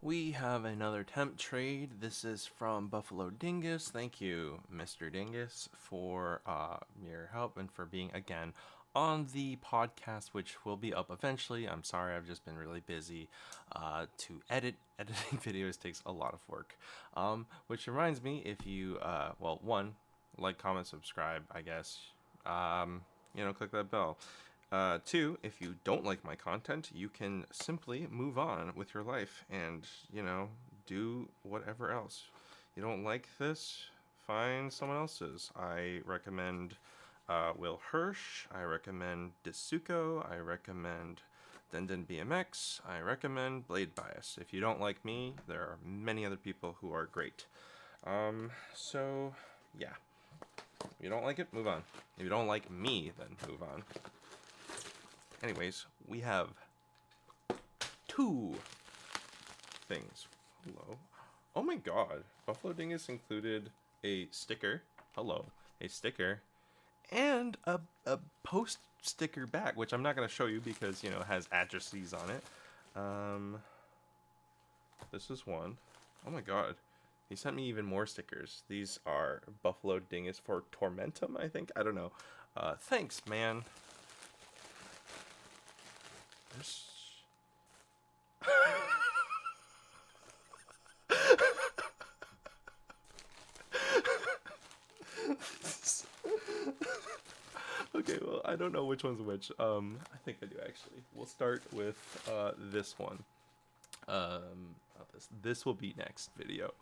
We have another temp trade. This is from Buffalo Dingus. Thank you, Mr. Dingus, for your help and for being again on the podcast, which will be up eventually. I'm sorry, I've just been really busy. To editing videos takes a lot of work. Which reminds me, if you, one, like, comment, subscribe, I guess. Click that bell. Two, if you don't like my content, you can simply move on with your life and, do whatever else. You don't like this? Find someone else's. I recommend Will Hirsch. I recommend Disuko. I recommend Denden BMX. I recommend Blade Bias. If you don't like me, there are many other people who are great. Yeah. If you don't like it, move on. If you don't like me, then move on. Anyways, we have two things. Hello. Oh my god. Buffalo Dingus included a sticker. Hello. A sticker. And a post sticker back, which I'm not going to show you because, it has addresses on it. This is one. Oh my god. He sent me even more stickers. These are Buffalo Dingus for Tormentum, I think. I don't know. Thanks, man. Okay, well, I don't know which one's which. I think I do actually. We'll start with this one. This will be next video.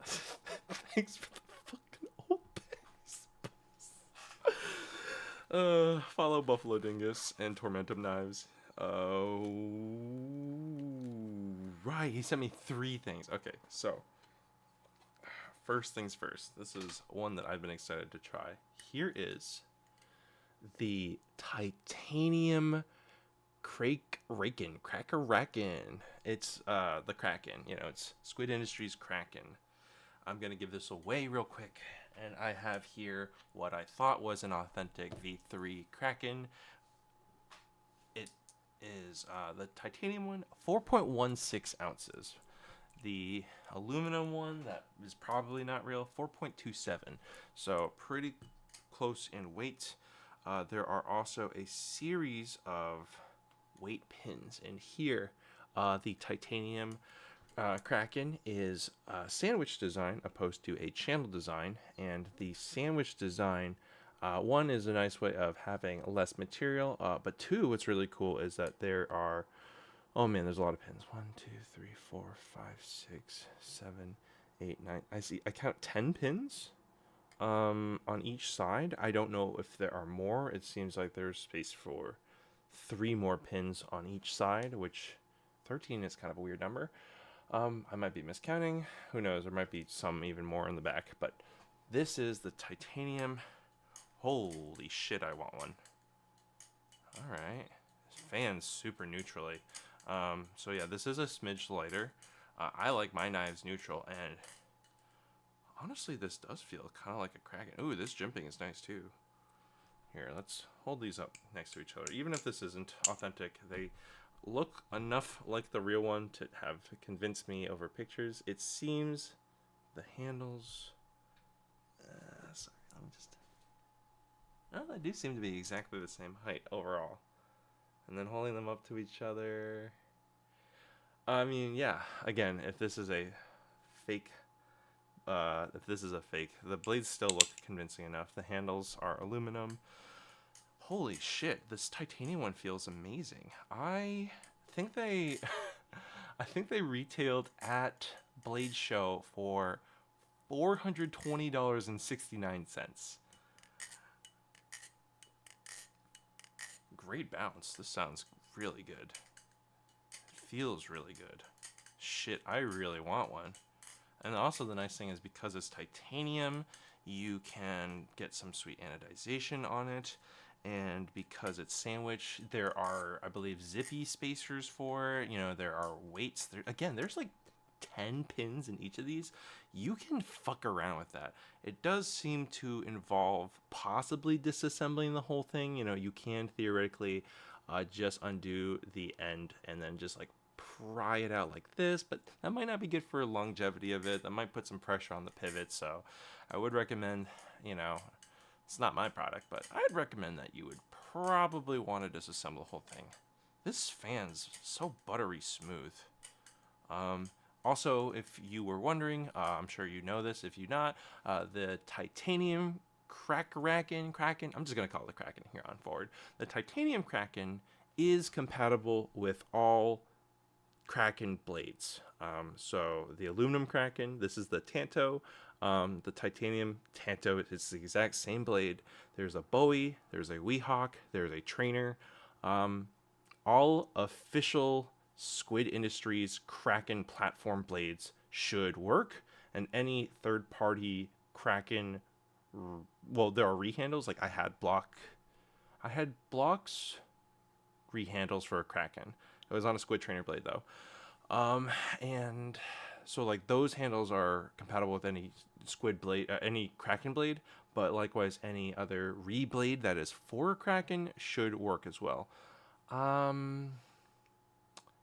Thanks for the fucking old follow Buffalo Dingus and Tormentum Knives. Right, he sent me 3 things. Okay, so first things first. This is one that I've been excited to try. Here is the titanium Kraken. It's the Kraken. It's Squid Industries Kraken. I'm gonna give this away real quick, and I have here what I thought was an authentic V3 Kraken. It is the titanium one, 4.16 ounces. The aluminum one, that is probably not real, 4.27. So pretty close in weight. There are also a series of weight pins. And here, the titanium Kraken is a sandwich design opposed to a channel design. And the sandwich design, one, is a nice way of having less material. But two, what's really cool is that there are, oh man, there's a lot of pins. 1, 2, 3, 4, 5, 6, 7, 8, 9. I count 10 pins on each side. I don't know if there are more. It seems like there's space for 3 more pins on each side, which 13 is kind of a weird number. I might be miscounting. Who knows? There might be some even more in the back. But this is the titanium. Holy shit, I want one. Alright. This fan's super neutrally. So yeah, this is a smidge lighter. I like my knives neutral, and honestly, this does feel kind of like a Kraken. Ooh, this jimping is nice too. Here, let's hold these up next to each other. Even if this isn't authentic, they look enough like the real one to have convinced me over pictures. It seems the handles... sorry, let me just... Oh, they do seem to be exactly the same height overall. And then holding them up to each other... I mean, yeah, again, if this is a fake... the blades still look convincing enough. The handles are aluminum. Holy shit, this titanium one feels amazing. I think they I think they retailed at Blade Show for $420.69. Great bounce. This sounds really good. It feels really good. Shit, I really want one. And also the nice thing is, because it's titanium, you can get some sweet anodization on it. And because it's sandwich, there are, I believe, zippy spacers for it. There are weights. There's like 10 pins in each of these. You can fuck around with that. It does seem to involve possibly disassembling the whole thing. You can theoretically just undo the end and then just like try it out like this, but that might not be good for longevity of it. That might put some pressure on the pivot. So I would recommend, it's not my product, but I'd recommend that you would probably want to disassemble the whole thing. This fan's so buttery smooth. Also, if you were wondering, I'm sure you know this. If you not, the titanium Kraken, I'm just going to call it the Kraken here on forward. The titanium Kraken is compatible with all Kraken blades. So the aluminum Kraken, this is the Tanto. The titanium Tanto, it's the exact same blade. There's a Bowie, there's a Weehawk, there's a Trainer. All official Squid Industries Kraken platform blades should work, and any third-party Kraken, well, there are rehandles. Like I had blocks rehandles for a Kraken. It was on a Squid Trainer blade though, and so like those handles are compatible with any Squid blade, any Kraken blade, but likewise any other re-blade that is for Kraken should work as well.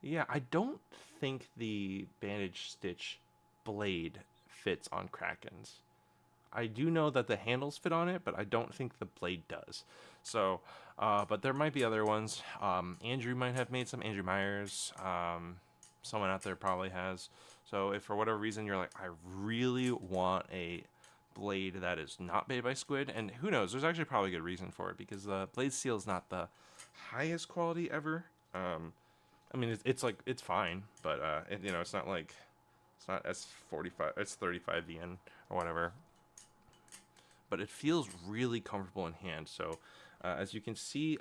Yeah, I don't think the bandage stitch blade fits on Krakens. I do know that the handles fit on it, but I don't think the blade does. So, but there might be other ones. Andrew might have made some. Andrew Myers. Someone out there probably has. So if for whatever reason you're like, I really want a blade that is not made by Squid, and who knows, there's actually probably a good reason for it, because the blade steel is not the highest quality ever. I mean, it's fine, but it's not like, it's not S45, it's 35 VN or whatever. But it feels really comfortable in hand. So as you can see,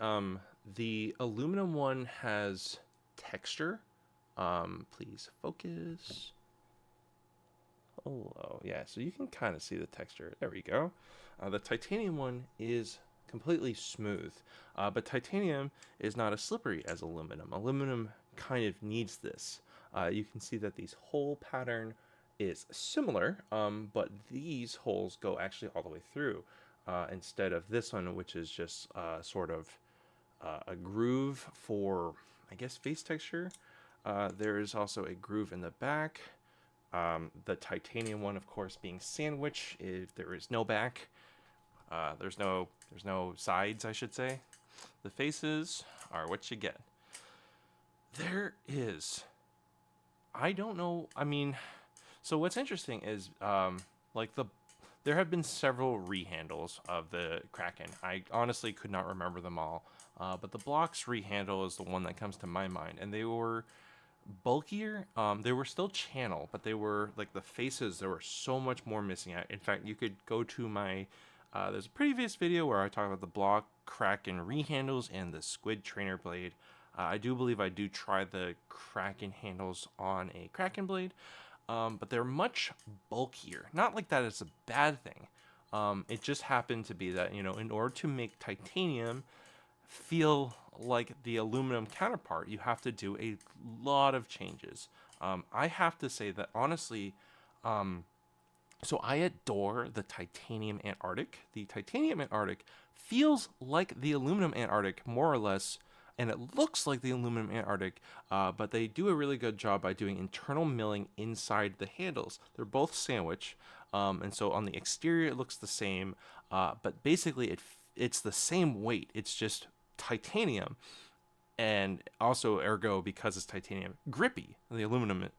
the aluminum one has texture. Please focus. Oh, yeah, so you can kind of see the texture. There we go. The titanium one is completely smooth, but titanium is not as slippery as aluminum. Aluminum kind of needs this. You can see that these hole pattern is similar, but these holes go actually all the way through, instead of this one, which is just sort of a groove for, I guess, face texture. There is also a groove in the back. The titanium one, of course, being sandwich, if there is no back. There's no sides, I should say. The faces are what you get. There is, I don't know, I mean, so what's interesting is, there have been several rehandles of the Kraken. I honestly could not remember them all, but the blocks rehandle is the one that comes to my mind, and they were bulkier. They were still channel, but they were, like, the faces, there were so much more missing out. In fact, you could go to my, there's a previous video where I talk about the block Kraken rehandles and the Squid Trainer blade. I do believe I do try the Kraken handles on a Kraken blade, but they're much bulkier. Not like that it's a bad thing. It just happened to be that, in order to make titanium feel like the aluminum counterpart, you have to do a lot of changes. I have to say that, honestly, so I adore the titanium Antarctic. The titanium Antarctic feels like the aluminum Antarctic, more or less, and it looks like the aluminum Antarctic, but they do a really good job by doing internal milling inside the handles. They're both sandwich, and so on the exterior it looks the same, but basically it's the same weight. It's just titanium, and also, ergo, because it's titanium, grippy. The aluminum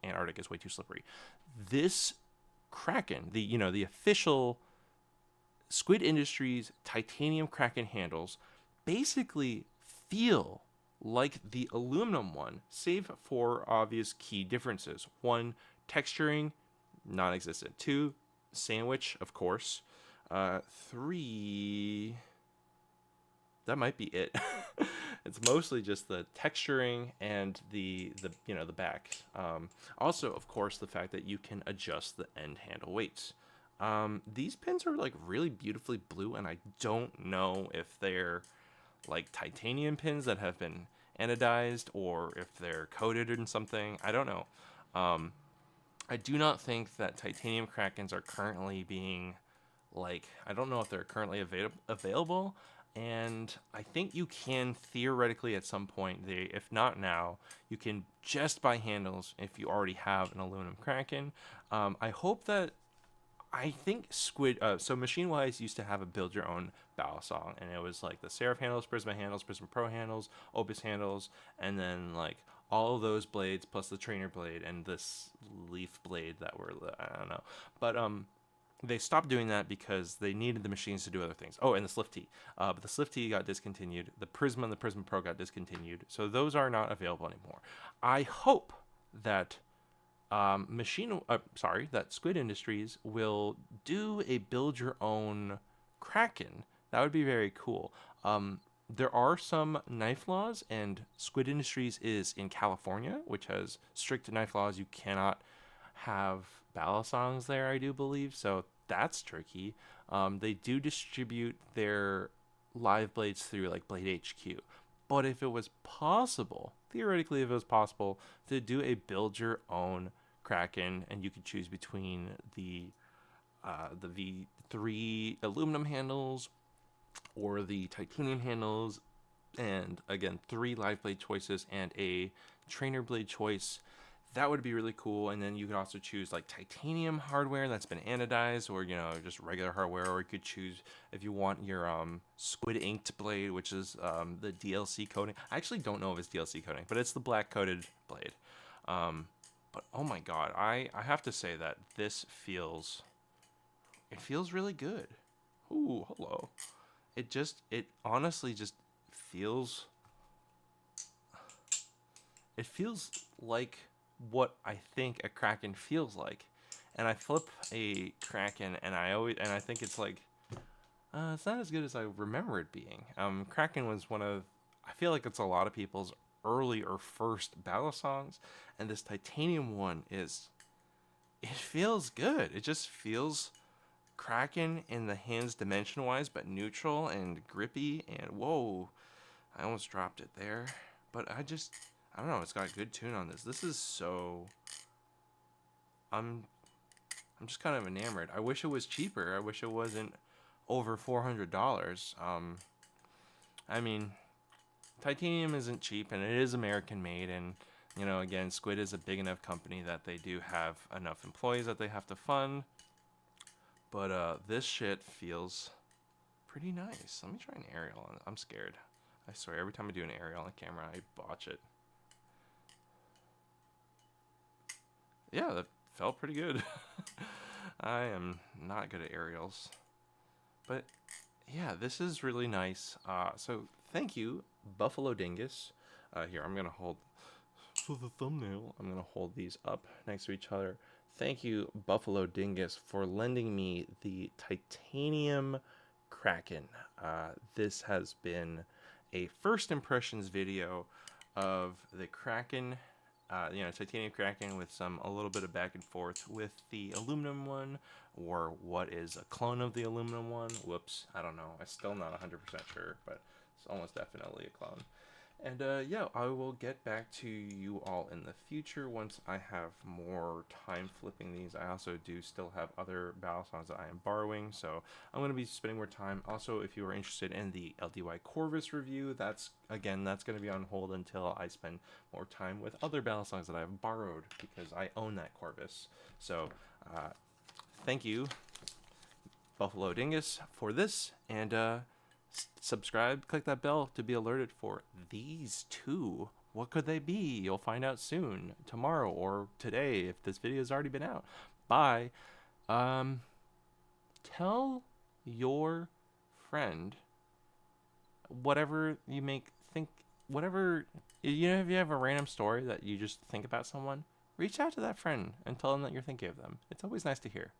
Antarctic is way too slippery. This Kraken, the official Squid Industries titanium Kraken handles, basically feel like the aluminum one, save for obvious key differences. One, texturing, non-existent. Two, sandwich, of course. Three, that might be it. It's mostly just the texturing and the back. Also, of course, the fact that you can adjust the end handle weights. These pins are like really beautifully blue, and I don't know if they're like titanium pins that have been anodized or if they're coated in something. I don't know. I do not think that titanium Krakens are currently being, like, I don't know if they're currently available. And I think you can theoretically at some point, if not now, you can just buy handles if you already have an aluminum Kraken. I hope that I think Squid. So Machine Wise used to have a build your own Balisong, and it was like the Seraph handles, Prisma Pro handles, Opus handles, and then like all of those blades plus the Trainer blade and this Leaf blade that were I don't know, but they stopped doing that because they needed the machines to do other things. Oh, and the Slift T. But the Slift T got discontinued. The Prisma and the Prisma Pro got discontinued. So those are not available anymore. I hope that that Squid Industries will do a build your own Kraken. That would be very cool. There are some knife laws, and Squid Industries is in California, which has strict knife laws. You cannot have Balisongs there, I do believe. So that's tricky. They do distribute their live blades through like Blade HQ. But if it was possible, theoretically, if it was possible to do a build your own Kraken, and you could choose between the V3 aluminum handles or the titanium handles, and again 3 live blade choices and a trainer blade choice, that would be really cool. And then you could also choose like titanium hardware that's been anodized, or just regular hardware, or you could choose if you want your squid inked blade, which is the DLC coating. I actually don't know if it's DLC coating, but it's the black coated blade. But oh my god, I have to say that this feels really good. Ooh, hello. It honestly just feels like what I think a Kraken feels like. And I flip a Kraken, and I think it's like it's not as good as I remember it being. Kraken was I feel like it's a lot of people's early or first Balisongs, and this titanium one it feels good. It just feels Kraken in the hands dimension wise, but neutral and grippy. And whoa, I almost dropped it there. But I don't know, it's got good tune on this. This is so I'm just kind of enamored. I wish it was cheaper. I wish it wasn't over $400. I mean, titanium isn't cheap, and it is American made, and again, Squid is a big enough company that they do have enough employees that they have to fund. But this shit feels pretty nice. Let me try an aerial. I'm scared. I swear, every time I do an aerial on camera, I botch it. Yeah, that felt pretty good. I am not good at aerials. But yeah, this is really nice. So thank you, Buffalo Dingus. Here, I'm going to hold... For the thumbnail, I'm going to hold these up next to each other. Thank you, Buffalo Dingus, for lending me the titanium Kraken. This has been a first impressions video of the Kraken, titanium Kraken, with a little bit of back and forth with the aluminum one, or what is a clone of the aluminum one. Whoops, I don't know. I'm still not 100% sure, but it's almost definitely a clone. And yeah, I will get back to you all in the future once I have more time flipping these. I also do still have other Balisongs that I am borrowing, so I'm going to be spending more time. Also, if you are interested in the LDY Corvus review, that's going to be on hold until I spend more time with other Balisongs that I have borrowed, because I own that Corvus. So, thank you, Buffalo Dingus, for this, and subscribe, click that bell to be alerted for these two. What could they be? You'll find out soon, tomorrow or today, if this video has already been out. Bye. Tell your friend whatever you whatever, if you have a random story that you just think about someone, reach out to that friend and tell them that you're thinking of them. It's always nice to hear.